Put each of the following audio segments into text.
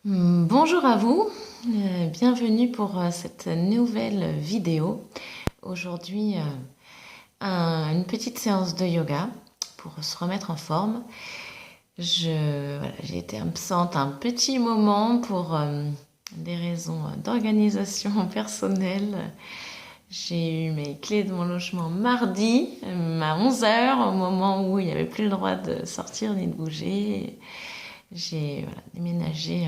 Bonjour à vous, bienvenue pour cette nouvelle vidéo. Aujourd'hui, une petite séance de yoga pour se remettre en forme. J'ai été absente un petit moment pour des raisons d'organisation personnelle. J'ai eu mes clés de mon logement mardi à 11 heures, au moment où il n'y avait plus le droit de sortir ni de bouger. J'ai déménagé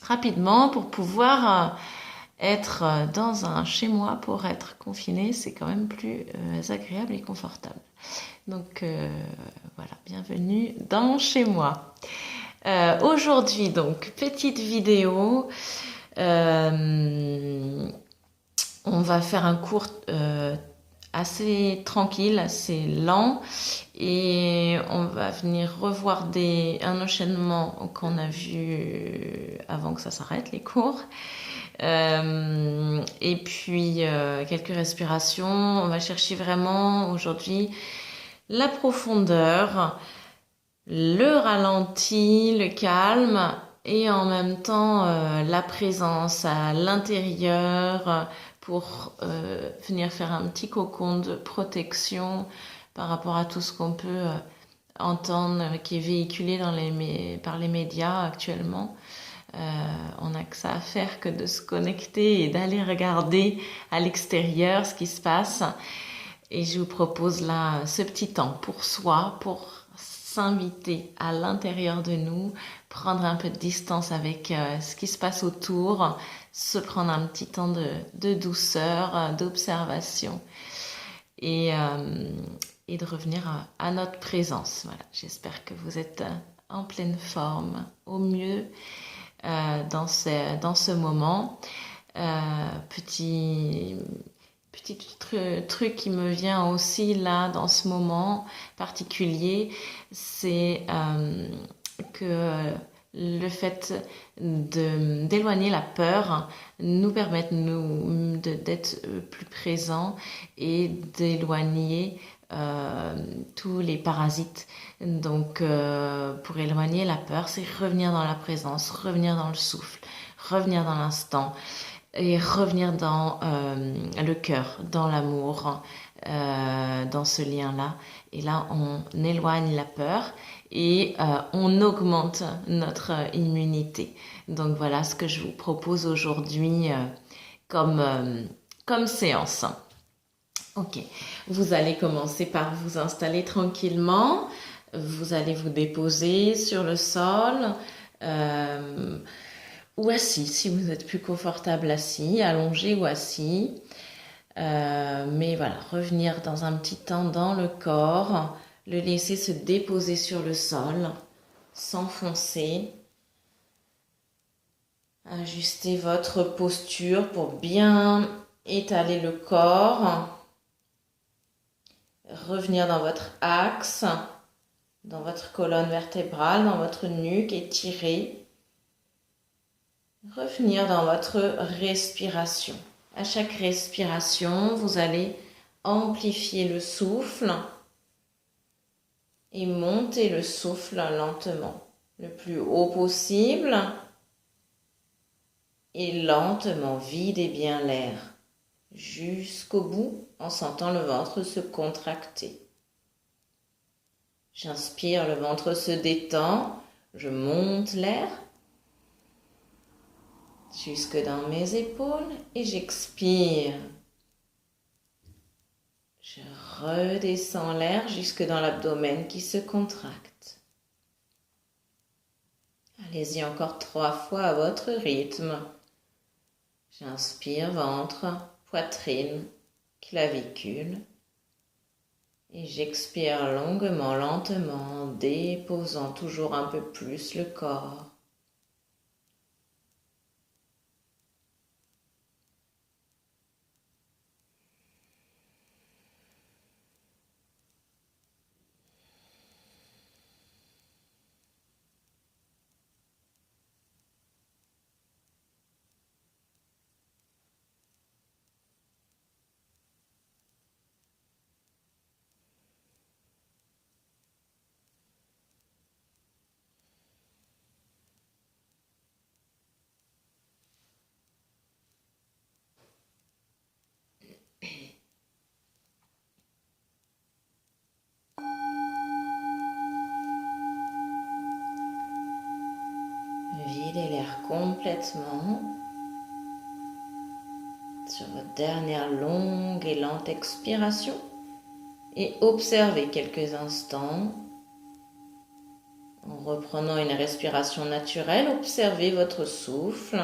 rapidement pour pouvoir être dans un chez moi pour être confiné, c'est quand même plus agréable et confortable. Donc voilà, bienvenue dans chez moi. Aujourd'hui donc petite vidéo. Euh, on va faire un cours assez tranquille, assez lent, et on va venir revoir un enchaînement qu'on a vu avant que ça s'arrête les cours. Et puis quelques respirations. On va chercher vraiment aujourd'hui la profondeur, le ralenti, le calme et en même temps la présence à l'intérieur pour venir faire un petit cocon de protection par rapport à tout ce qu'on peut entendre qui est véhiculé par les médias actuellement. On n'a que ça à faire que de se connecter et d'aller regarder à l'extérieur ce qui se passe. Et je vous propose là ce petit temps pour soi, pour s'inviter à l'intérieur de nous, prendre un peu de distance avec ce qui se passe autour, se prendre un petit temps de douceur, d'observation et, euh, et de revenir à notre présence. Voilà, j'espère que vous êtes en pleine forme, au mieux dans ce moment. Petit truc qui me vient aussi là dans ce moment particulier, c'est que le fait d'éloigner la peur nous permet d'être plus présents et d'éloigner tous les parasites. Donc pour éloigner la peur, c'est revenir dans la présence, revenir dans le souffle, revenir dans l'instant et revenir dans le cœur, dans l'amour, dans ce lien-là. Et là, on éloigne la peur et on augmente notre immunité. Donc voilà ce que je vous propose aujourd'hui comme séance. Ok, vous allez commencer par vous installer tranquillement. Vous allez vous déposer sur le sol euh, ou assis, si vous êtes plus confortable assis, allongé ou assis. Mais voilà, revenir dans un petit temps dans le corps, le laisser se déposer sur le sol, s'enfoncer. Ajustez votre posture pour bien étaler le corps. Revenir dans votre axe, dans votre colonne vertébrale, dans votre nuque, étirer. Revenir dans votre respiration. À chaque respiration, vous allez amplifier le souffle et monter le souffle lentement, le plus haut possible, et lentement videz bien l'air jusqu'au bout en sentant le ventre se contracter. J'inspire, le ventre se détend, je monte l'air jusque dans mes épaules et j'expire. Je redescends l'air jusque dans l'abdomen qui se contracte. Allez-y encore 3 fois à votre rythme. J'inspire, ventre, poitrine, clavicule. Et j'expire longuement, lentement, déposant toujours un peu plus le corps. Videz l'air complètement sur votre dernière longue et lente expiration et observez quelques instants en reprenant une respiration naturelle. Observez votre souffle,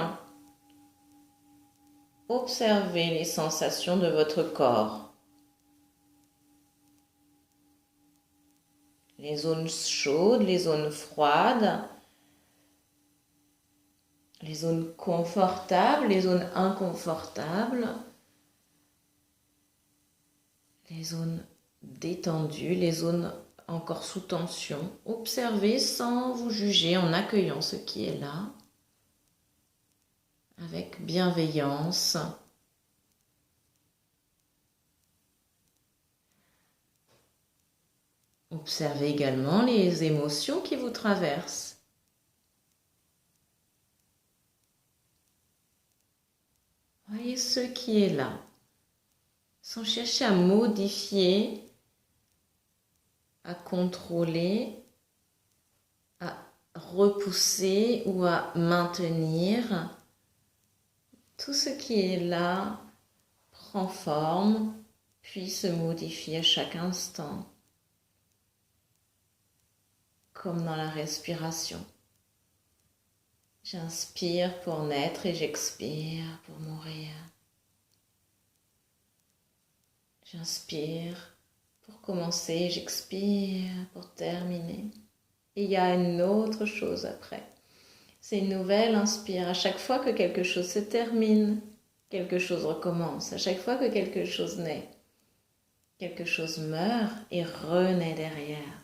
observez les sensations de votre corps, les zones chaudes, les zones froides, les zones confortables, les zones inconfortables, les zones détendues, les zones encore sous tension. Observez sans vous juger, en accueillant ce qui est là, avec bienveillance. Observez également les émotions qui vous traversent. Voyez ce qui est là, sans chercher à modifier, à contrôler, à repousser ou à maintenir. Tout ce qui est là prend forme, puis se modifie à chaque instant, comme dans la respiration. J'inspire pour naître et j'expire pour mourir. J'inspire pour commencer, j'expire pour terminer. Et il y a une autre chose après. C'est une nouvelle inspire. À chaque fois que quelque chose se termine, quelque chose recommence. À chaque fois que quelque chose naît, quelque chose meurt et renaît derrière.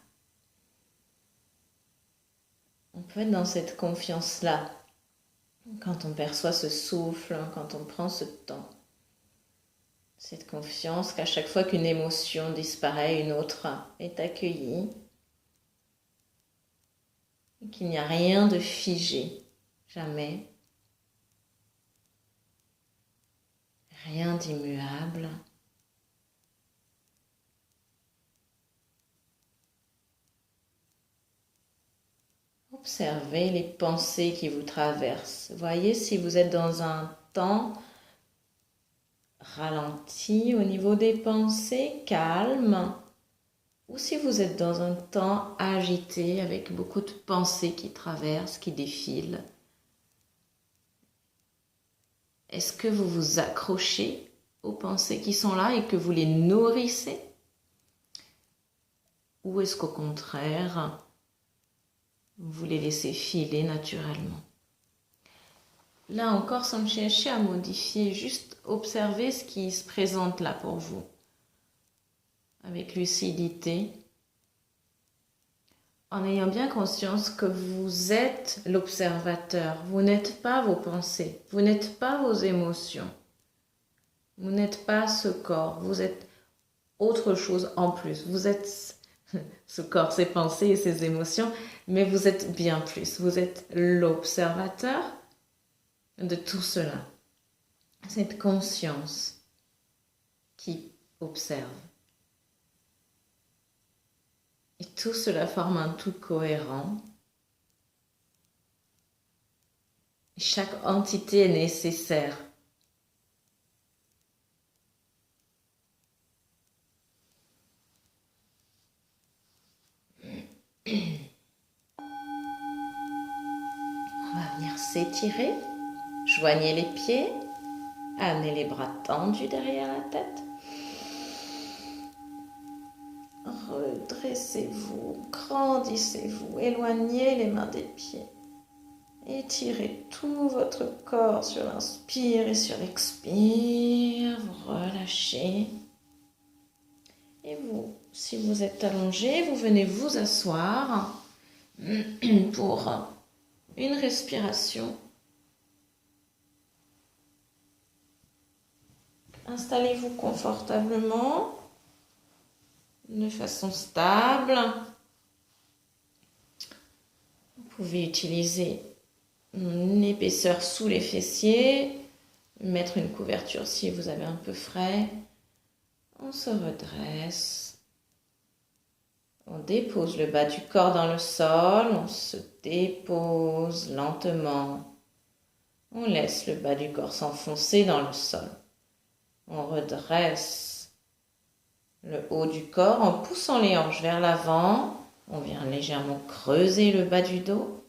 On peut être dans cette confiance-là, quand on perçoit ce souffle, quand on prend ce temps. Cette confiance qu'à chaque fois qu'une émotion disparaît, une autre est accueillie. Et qu'il n'y a rien de figé, jamais. Rien d'immuable. Observez les pensées qui vous traversent. Voyez si vous êtes dans un temps ralenti au niveau des pensées, calme, ou si vous êtes dans un temps agité avec beaucoup de pensées qui traversent, qui défilent. Est-ce que vous vous accrochez aux pensées qui sont là et que vous les nourrissez? Ou est-ce qu'au contraire, vous les laissez filer naturellement? Là encore, sans chercher à modifier, juste observer ce qui se présente là pour vous, avec lucidité, en ayant bien conscience que vous êtes l'observateur. Vous n'êtes pas vos pensées, vous n'êtes pas vos émotions, vous n'êtes pas ce corps, vous êtes autre chose en plus. Vous êtes ce corps, ces pensées et ces émotions, mais vous êtes bien plus. Vous êtes l'observateur de tout cela. Cette conscience qui observe. Et tout cela forme un tout cohérent. Chaque entité est nécessaire. On va venir s'étirer. Joignez les pieds. Amenez les bras tendus derrière la tête. Redressez-vous, grandissez-vous, éloignez les mains des pieds. Étirez tout votre corps sur l'inspire et sur l'expire. Vous relâchez. Et vous, si vous êtes allongé, vous venez vous asseoir pour une respiration. Installez-vous confortablement, de façon stable. Vous pouvez utiliser une épaisseur sous les fessiers, mettre une couverture si vous avez un peu frais. On se redresse, On dépose le bas du corps dans le sol, on se dépose lentement. On laisse le bas du corps s'enfoncer dans le sol. On redresse le haut du corps en poussant les hanches vers l'avant. On vient légèrement creuser le bas du dos.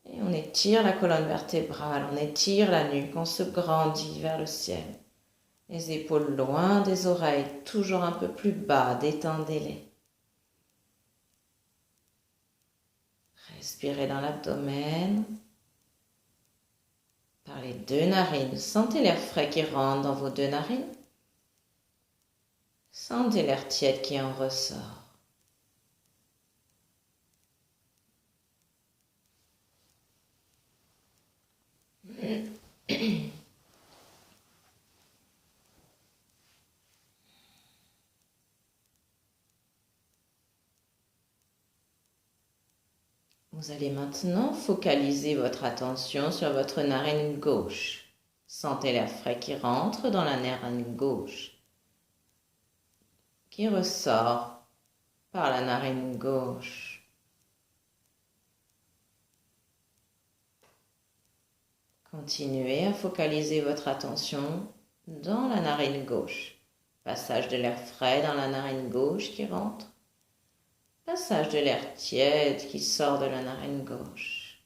Et on étire la colonne vertébrale, on étire la nuque, on se grandit vers le ciel. Les épaules loin des oreilles, toujours un peu plus bas, détendez-les. Respirez dans l'abdomen. Par les deux narines, sentez l'air frais qui rentre dans vos deux narines. Sentez l'air tiède qui en ressort. Vous allez maintenant focaliser votre attention sur votre narine gauche. Sentez l'air frais qui rentre dans la narine gauche, qui ressort par la narine gauche. Continuez à focaliser votre attention dans la narine gauche. Passage de l'air frais dans la narine gauche qui rentre. Passage de l'air tiède qui sort de la narine gauche.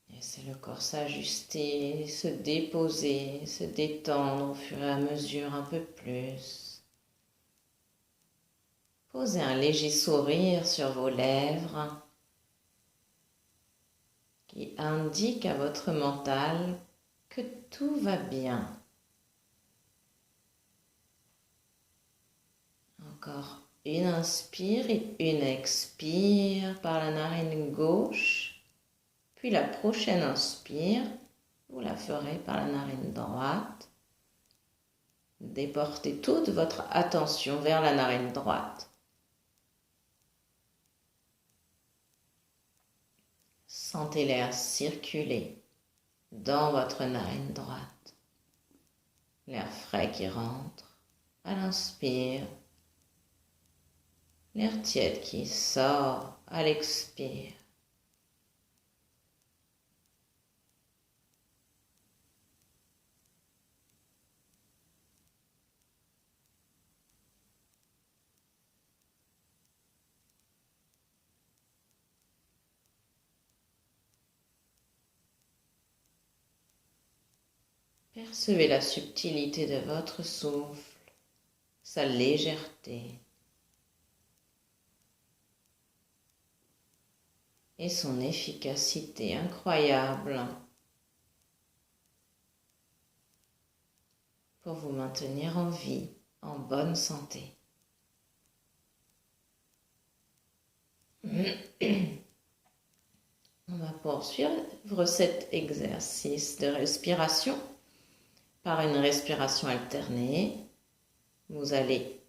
Laissez le corps s'ajuster, se déposer, se détendre au fur et à mesure un peu plus. Posez un léger sourire sur vos lèvres qui indique à votre mental que tout va bien. Encore une inspire et une expire par la narine gauche. Puis la prochaine inspire, vous la ferez par la narine droite. Déportez toute votre attention vers la narine droite. Sentez l'air circuler dans votre narine droite. L'air frais qui rentre à l'inspire. L'air tiède qui sort à l'expire. Percevez la subtilité de votre souffle, sa légèreté et son efficacité incroyable pour vous maintenir en vie, en bonne santé. On va poursuivre cet exercice de respiration par une respiration alternée. Vous allez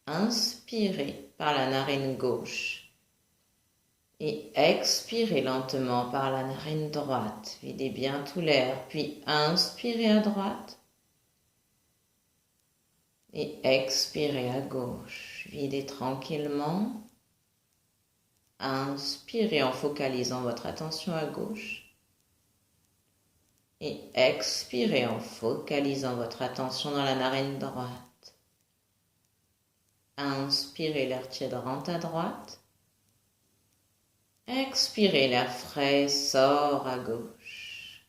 inspirer par la narine gauche et expirer lentement par la narine droite. Videz bien tout l'air, puis inspirez à droite et expirez à gauche. Videz tranquillement. Inspirez en focalisant votre attention à gauche et expirez en focalisant votre attention dans la narine droite. Inspirez, l'air tiède rentre à droite. Expirez, l'air frais sort à gauche.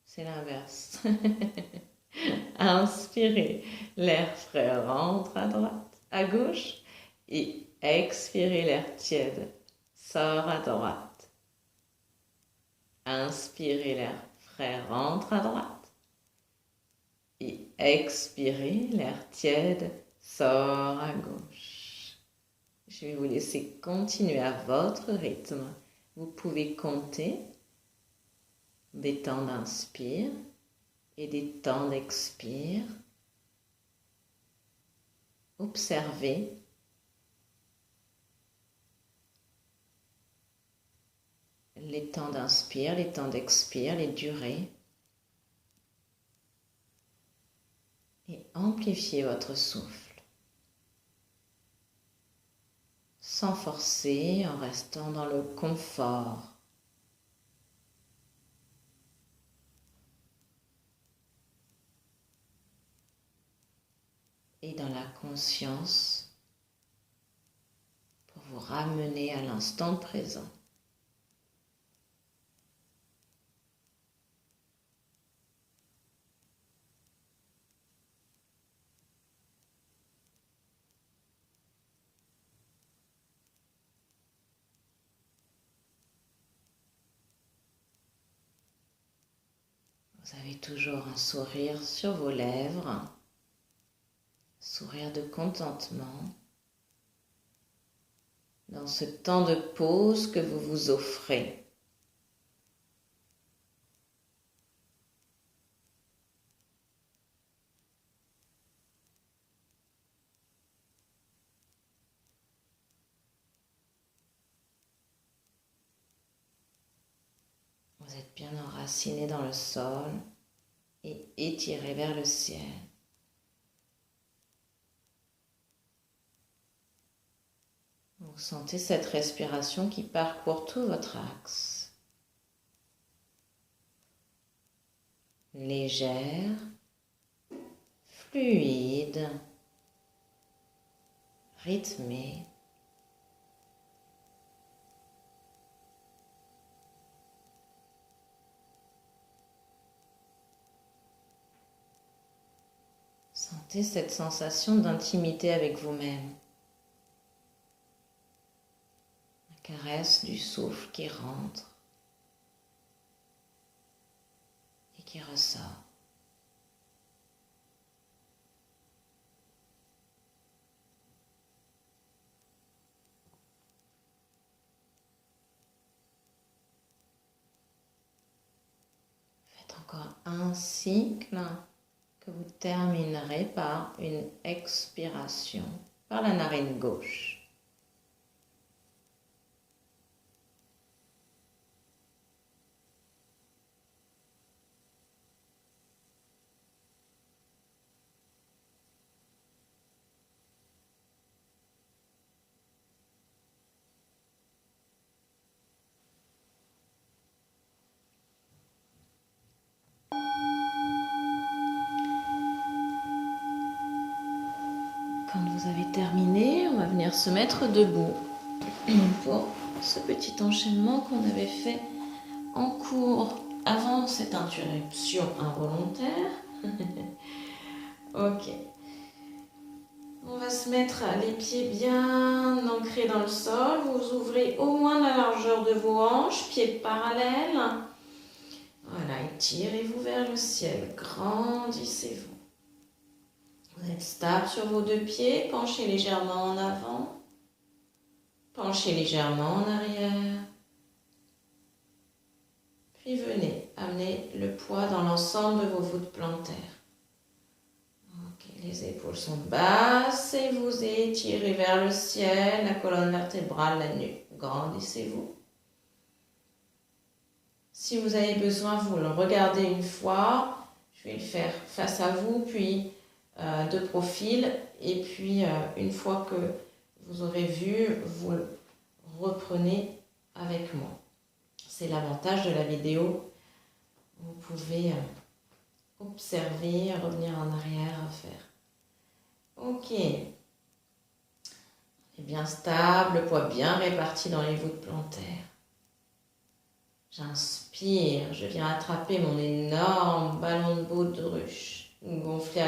C'est l'inverse. Inspirez, l'air frais rentre à droite, à gauche et expirez, l'air tiède sort à droite. Inspirez, l'air frais rentre à droite. Et expirez, l'air tiède sort à gauche. Je vais vous laisser continuer à votre rythme. Vous pouvez compter des temps d'inspire et des temps d'expire. Observez les temps d'inspire, les temps d'expire, les durées. Et amplifiez votre souffle. Sans forcer, en restant dans le confort. Et dans la conscience pour vous ramener à l'instant présent. Vous avez toujours un sourire sur vos lèvres, sourire de contentement dans ce temps de pause que vous vous offrez. Vous êtes bien enraciné dans le sol et étiré vers le ciel. Vous sentez cette respiration qui parcourt tout votre axe. Légère, fluide, rythmée. Sentez cette sensation d'intimité avec vous-même. La caresse du souffle qui rentre et qui ressort. Faites encore un cycle que vous terminerez par une expiration par la narine gauche. Quand vous avez terminé, on va venir se mettre debout pour ce petit enchaînement qu'on avait fait en cours avant cette interruption involontaire. Ok. On va se mettre les pieds bien ancrés dans le sol. Vous ouvrez au moins la largeur de vos hanches, pieds parallèles. Voilà, étirez-vous vers le ciel, grandissez-vous. Vous êtes stable sur vos deux pieds, penchez légèrement en avant, penchez légèrement en arrière. Puis venez amener le poids dans l'ensemble de vos voûtes plantaires. Ok, les épaules sont basses et vous étirez vers le ciel, la colonne vertébrale, la nuque. Grandissez-vous. Si vous avez besoin, vous le regardez une fois. Je vais le faire face à vous, puis de profil. Et puis, une fois que vous aurez vu, vous le reprenez avec moi. C'est l'avantage de la vidéo. Vous pouvez observer, revenir en arrière, faire. Ok. Et bien stable, le poids bien réparti dans les voûtes plantaires. J'inspire, je viens attraper mon énorme ballon de baudruche gonflé à